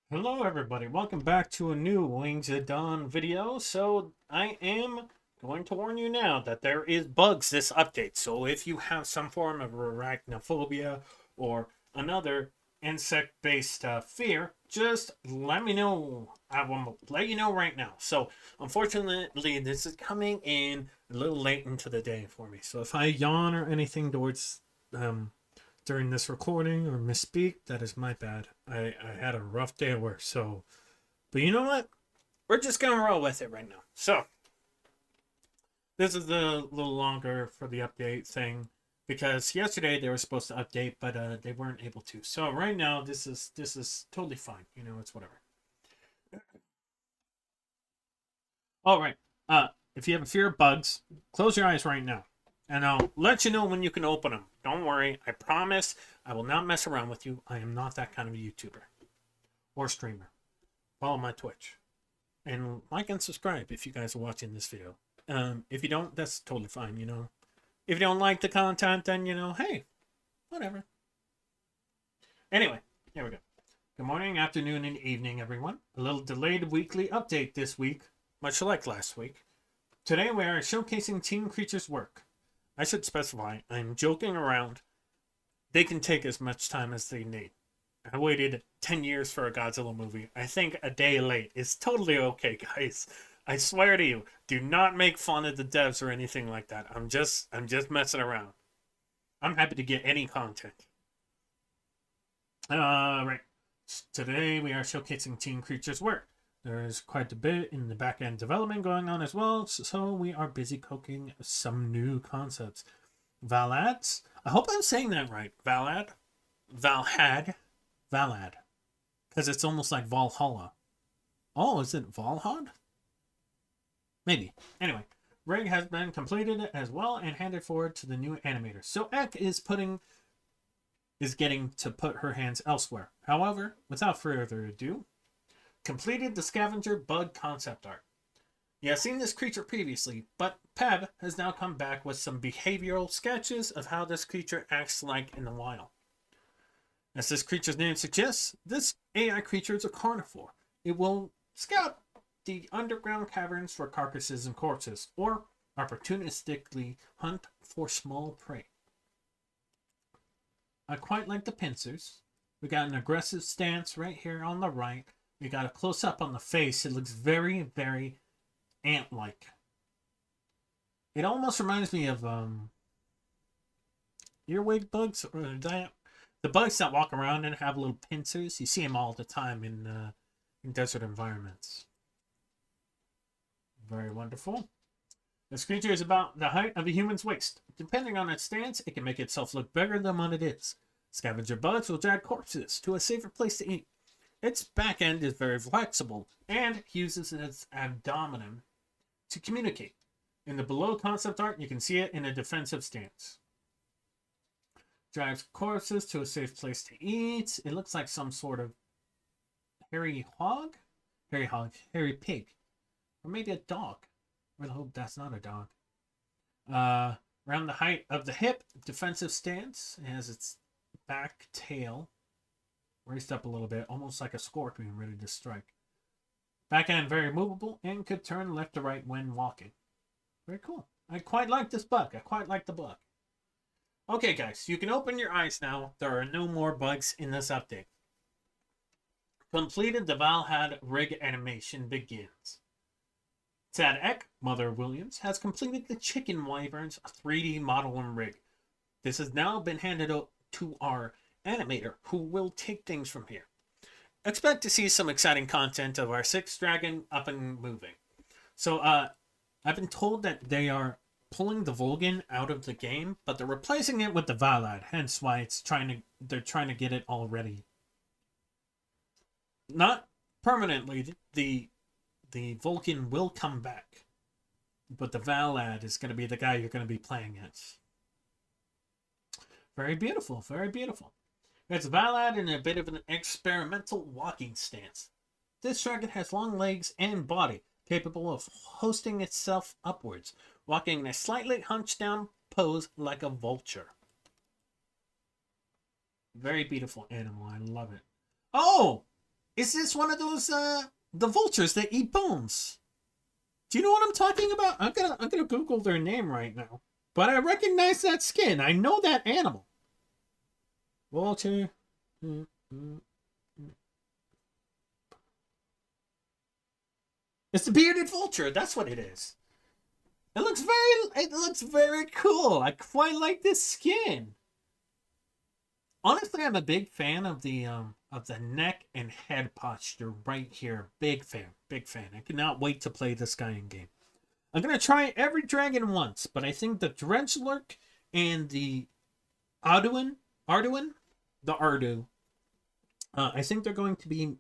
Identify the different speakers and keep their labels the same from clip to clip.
Speaker 1: Hello everybody, welcome back to a new Wings of Dawn video. So I am going to warn you now that there is bugs this update. So if you have some form of arachnophobia or another insect-based fear, just let me know. I will let you know right now. So unfortunately, this is coming in a little late into the day for me. So if I yawn or anything towards during this recording or misspeak, that is my bad. I had a rough day at work, so. But you know what? We're just gonna roll with it right now. So, this is a little longer for the update thing because yesterday they were supposed to update, but they weren't able to. So right now, this is totally fine. You know, it's whatever. All right. If you have a fear of bugs, close your eyes right now, and I'll let you know when you can open them. Don't worry. I promise. I will not mess around with you. I am not that kind of a YouTuber or streamer. Follow my Twitch and like and subscribe if you guys are watching this video. If you don't, that's totally fine. You know, if you don't like the content, then hey, whatever. Anyway, here we go. Good morning, afternoon, and evening, everyone. A little delayed weekly update this week, much like last week. Today we are showcasing Team Creature's work. I should specify, I'm joking around. They can take as much time as they need. I waited 10 years for a Godzilla movie. I think a day late is totally okay, guys. I swear to you, do not make fun of the devs or anything like that. I'm just messing around. I'm happy to get any content. Right. Today we are showcasing Team Creature's work. There's quite a bit in the back-end development going on as well, so we are busy cooking some new concepts. Valads? I hope I'm saying that right. Valad? Valhad? Valad. Because it's almost like Valhalla. Oh, is it Valhad? Maybe. Anyway, rig has been completed as well and handed forward to the new animator. So Ek is getting to put her hands elsewhere. However, without further ado, completed the scavenger bug concept art. You have seen this creature previously, but Peb has now come back with some behavioral sketches of how this creature acts like in the wild. As this creature's name suggests, this AI creature is a carnivore. It will scout the underground caverns for carcasses and corpses, or opportunistically hunt for small prey. I quite like the pincers. We got an aggressive stance right here on the right. We got a close up on the face. It looks very, very ant-like. It almost reminds me of earwig bugs, or the bugs that walk around and have little pincers. You see them all the time in desert environments. Very wonderful. This creature is about the height of a human's waist. Depending on its stance, it can make itself look bigger than what it is. Scavenger bugs will drag corpses to a safer place to eat. Its back end is very flexible and uses its abdomen to communicate. In the below concept art, you can see it in a defensive stance. Drives corpses to a safe place to eat. It looks like some sort of hairy pig, or maybe a dog. I hope that's not a dog. Around the height of the hip, defensive stance. It has its back tail raised up a little bit, almost like a scorpion ready to strike. Back end very movable and could turn left to right when walking. Very cool. I quite like this bug. I quite like the bug. Okay, guys, you can open your eyes now. There are no more bugs in this update. Completed the Valhad rig animation begins. Tad Ek, Mother Williams, has completed the Chicken Wyvern's 3D model and rig. This has now been handed out to our animator, who will take things from here. Expect to see some exciting content of our 6th dragon up and moving. So, I've been told that they are pulling the Volgan out of the game, but they're replacing it with the Valad, hence why they're trying to get it all ready. Not permanently, the Vulcan will come back, but the Valad is going to be the guy you're going to be playing as. Very beautiful, very beautiful. It's Valad in a bit of an experimental walking stance. This dragon has long legs and body, capable of hoisting itself upwards, walking in a slightly hunched down pose like a vulture. Very beautiful animal, I love it. Oh! Is this one of those the vultures that eat bones? Do you know what I'm talking about? I'm gonna Google their name right now. But I recognize that skin. I know that animal. Vulture. It's the bearded vulture. That's what it is. It looks very cool. I quite like this skin. Honestly, I'm a big fan of the neck and head posture right here. Big fan, big fan. I cannot wait to play this guy in game. I'm gonna try every dragon once, but I think the Dredgelurk and the Arduin, the Ardu. I think they're going to be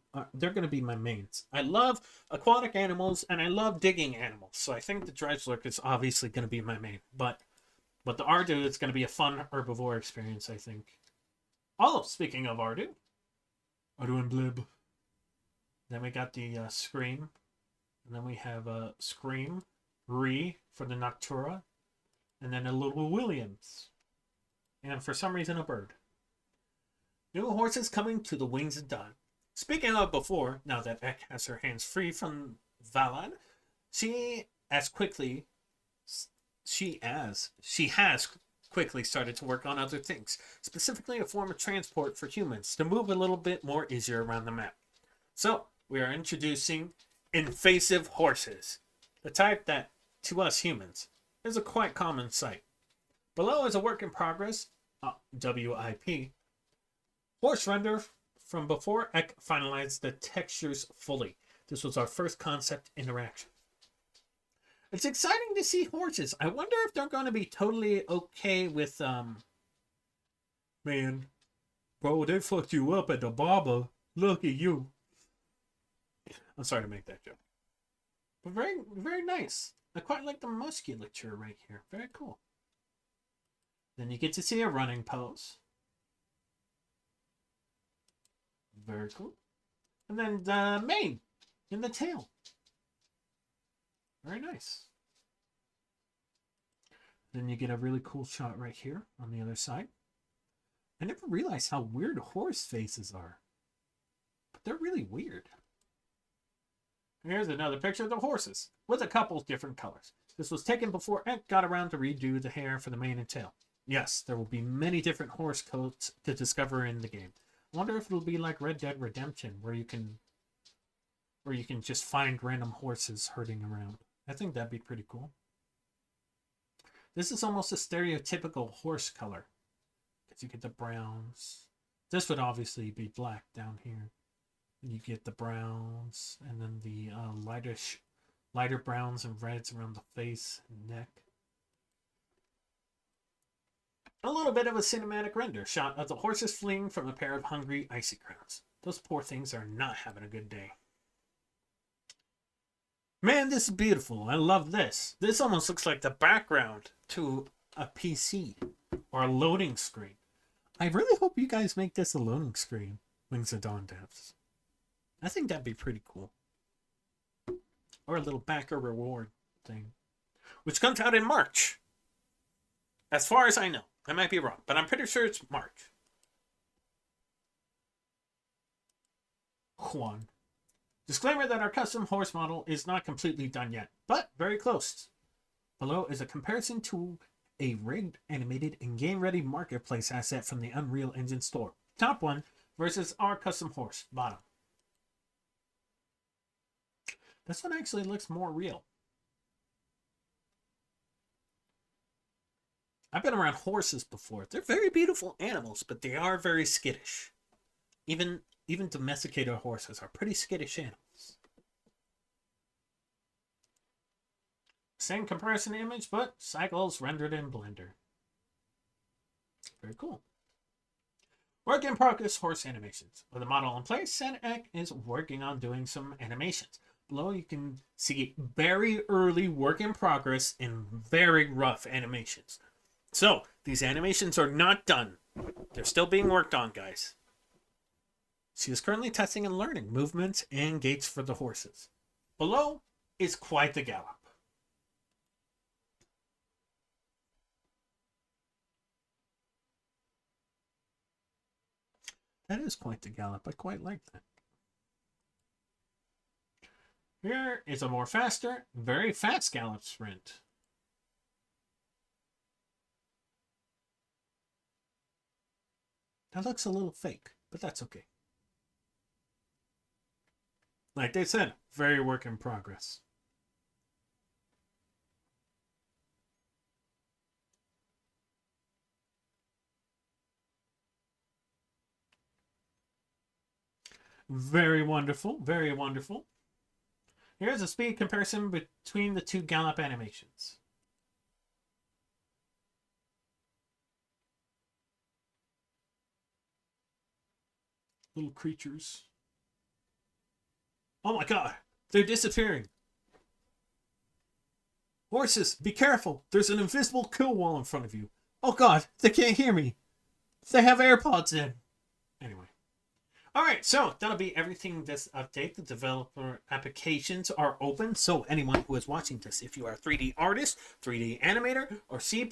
Speaker 1: my mains. I love aquatic animals and I love digging animals, so I think the Dredgelurk is obviously going to be my main. But the Ardu is going to be a fun herbivore experience, I think. Oh, speaking of Ardu, Ardu and Blib. Then we got the Scream, and then we have Scream, Ree for the Noctura, and then a little Williams, and for some reason a bird. New horses coming to the Wings of Dawn. Speaking of before, now that Ek has her hands free from Valad, she has quickly started to work on other things, specifically a form of transport for humans to move a little bit more easier around the map. So we are introducing invasive horses, the type that to us humans is a quite common sight. Below is a work in progress, WIP, horse render from before Ek finalized the textures fully. This was our first concept interaction. It's exciting to see horses. I wonder if they're going to be totally okay with, man, bro, they fucked you up at the barber. Look at you. I'm sorry to make that joke. But very, very nice. I quite like the musculature right here. Very cool. Then you get to see a running pose. Very cool. And then the mane in the tail. Very nice. Then you get a really cool shot right here on the other side. I never realized how weird horse faces are. But they're really weird. And here's another picture of the horses with a couple different colors. This was taken before Ek got around to redo the hair for the mane and tail. Yes, there will be many different horse coats to discover in the game. I wonder if it'll be like Red Dead Redemption, where you can just find random horses herding around. I think that'd be pretty cool. This is almost a stereotypical horse color, because you get the browns. This would obviously be black down here. And you get the browns, and then the lighter browns and reds around the face and neck. A little bit of a cinematic render shot of the horses fleeing from a pair of hungry icy crowds. Those poor things are not having a good day. Man, this is beautiful. I love this. This almost looks like the background to a PC or a loading screen. I really hope you guys make this a loading screen, Wings of Dawn devs. I think that'd be pretty cool. Or a little backer reward thing, which comes out in March. As far as I know. I might be wrong, but I'm pretty sure it's March. Juan. Disclaimer that our custom horse model is not completely done yet, but very close. Below is a comparison to a rigged, animated, and game-ready marketplace asset from the Unreal Engine store. Top one versus our custom horse, bottom. This one actually looks more real. I've been around horses before. They're very beautiful animals, but they are very skittish. Even domesticated horses are pretty skittish animals. Same comparison image, but cycles rendered in Blender. Very cool. Work in progress horse animations. With the model in place, Ek is working on doing some animations. Below you can see very early work in progress and very rough animations. So, these animations are not done. They're still being worked on, guys. She is currently testing and learning movements and gaits for the horses. Below is quite the gallop. That is quite the gallop. I quite like that. Here is a more faster, very fast gallop sprint. That looks a little fake, but that's okay. Like they said, very work in progress. Very wonderful, very wonderful. Here's a speed comparison between the two gallop animations. Little creatures. Oh my god, they're disappearing. Horses, be careful. There's an invisible kill wall in front of you. Oh god, they can't hear me. They have AirPods in. Anyway. Alright, so that'll be everything this update. The developer applications are open, so anyone who is watching this, if you are a 3D artist, 3D animator, or C++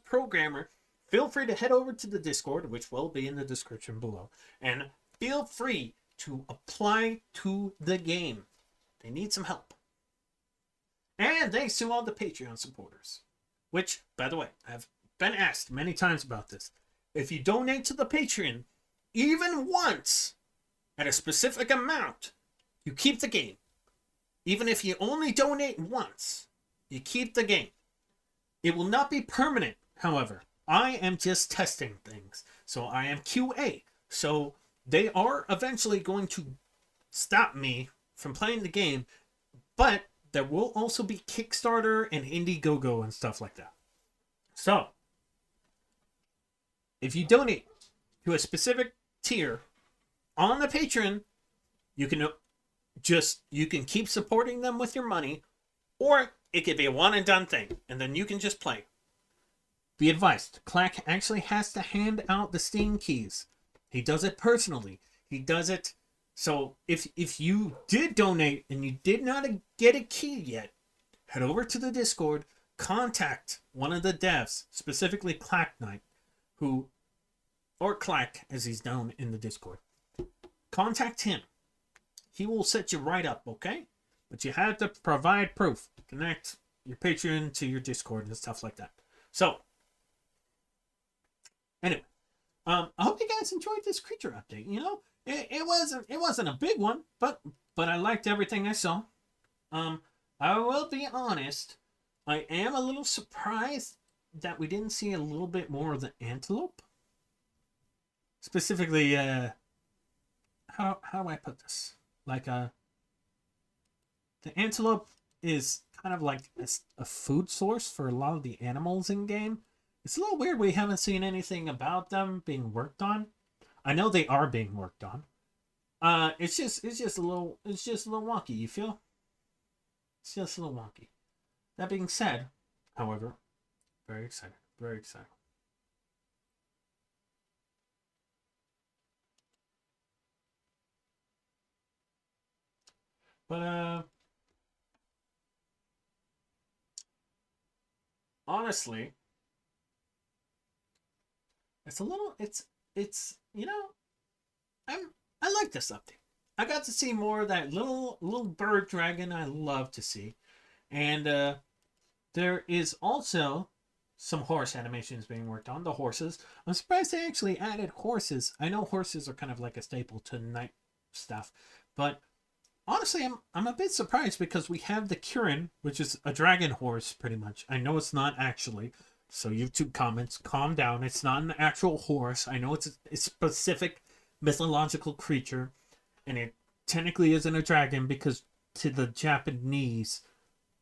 Speaker 1: programmer, feel free to head over to the Discord, which will be in the description below, and feel free to apply to the game. They need some help. And thanks to all the Patreon supporters. Which, by the way, I've been asked many times about this. If you donate to the Patreon, even once, at a specific amount, you keep the game. Even if you only donate once, you keep the game. It will not be permanent, however. I am just testing things. So I am QA. So they are eventually going to stop me from playing the game, but there will also be Kickstarter and Indiegogo and stuff like that. So, if you donate to a specific tier on the Patreon, you can keep supporting them with your money, or it could be a one and done thing, and then you can just play. Be advised, Clack actually has to hand out the Steam keys. He does it personally. He does it. So if you did donate and you did not get a key yet, head over to the Discord, contact one of the devs, specifically Clack Knight, or Clack as he's known in the Discord. Contact him. He will set you right up, okay? But you have to provide proof. Connect your Patreon to your Discord and stuff like that. So, anyway, I hope you guys enjoyed this creature update. You know, it wasn't a big one, but I liked everything I saw. I will be honest, I am a little surprised that we didn't see a little bit more of the antelope. Specifically, how do I put this? Like the antelope is kind of like a food source for a lot of the animals in game. It's a little weird we haven't seen anything about them being worked on. I know they are being worked on. It's just a little wonky, you feel? It's just a little wonky. That being said, however, very excited. Very excited. But honestly, it's a little you know, I like this update. I got to see more of that little bird dragon I love to see. And there is also some horse animations being worked on. The horses. I'm surprised they actually added horses. I know horses are kind of like a staple to night stuff, but honestly, I'm a bit surprised because we have the Kirin, which is a dragon horse, pretty much. I know it's not actually. So YouTube comments, calm down. It's not an actual horse. I know it's a specific mythological creature, and it technically isn't a dragon because to the Japanese,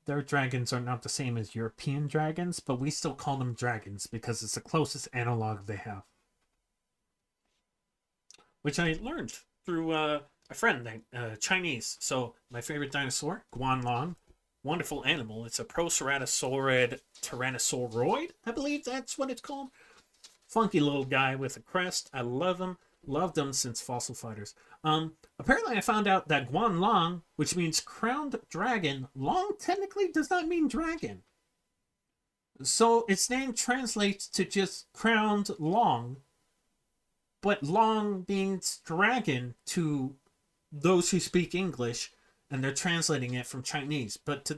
Speaker 1: their dragons are not the same as European dragons, but we still call them dragons because it's the closest analog they have. Which I learned through a friend, Chinese. So my favorite dinosaur, Guanlong, wonderful animal. It's a Proceratosaurid Tyrannosauroid, I believe that's what it's called. Funky little guy with a crest. I love him. Loved them since Fossil Fighters. Apparently I found out that Guanlong, which means crowned dragon, long technically does not mean dragon. So its name translates to just crowned long, but long means dragon to those who speak English, and they're translating it from Chinese. But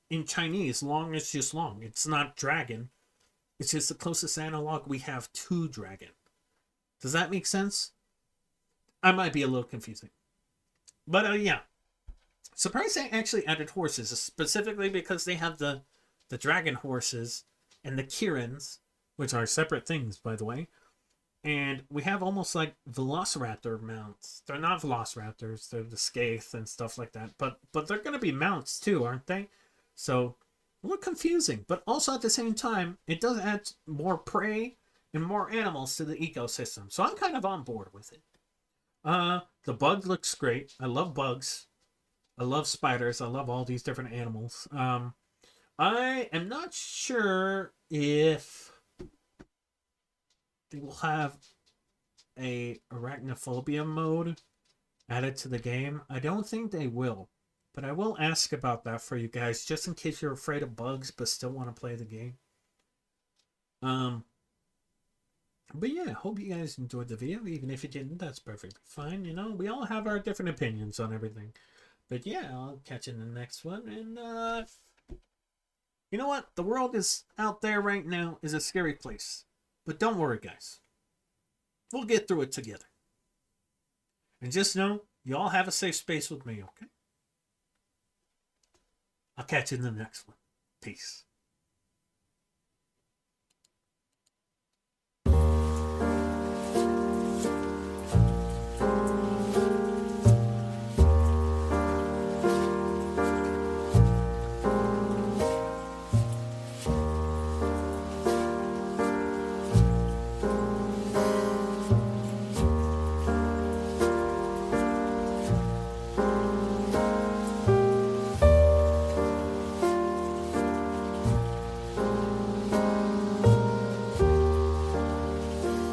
Speaker 1: in Chinese, long is just long. It's not dragon. It's just the closest analog we have to dragon. Does that make sense? I might be a little confusing. But yeah. Surprised they actually added horses, specifically because they have the dragon horses and the Kirins, which are separate things, by the way. And we have almost like velociraptor mounts. They're not velociraptors, they're the Skaith and stuff like that. But they're going to be mounts too, aren't they? So, a little confusing. But also at the same time, it does add more prey and more animals to the ecosystem. So I'm kind of on board with it. The bug looks great. I love bugs. I love spiders. I love all these different animals. I am not sure if they will have a arachnophobia mode added to the game. I don't think they will, but I will ask about that for you guys, just in case you're afraid of bugs but still want to play the game. But yeah, hope you guys enjoyed the video. Even if you didn't, that's perfectly fine. You know, we all have our different opinions on everything. But yeah, I'll catch you in the next one. And you know what? The world is out there right now is a scary place. But don't worry, guys. We'll get through it together. And just know, you all have a safe space with me, okay? I'll catch you in the next one. Peace.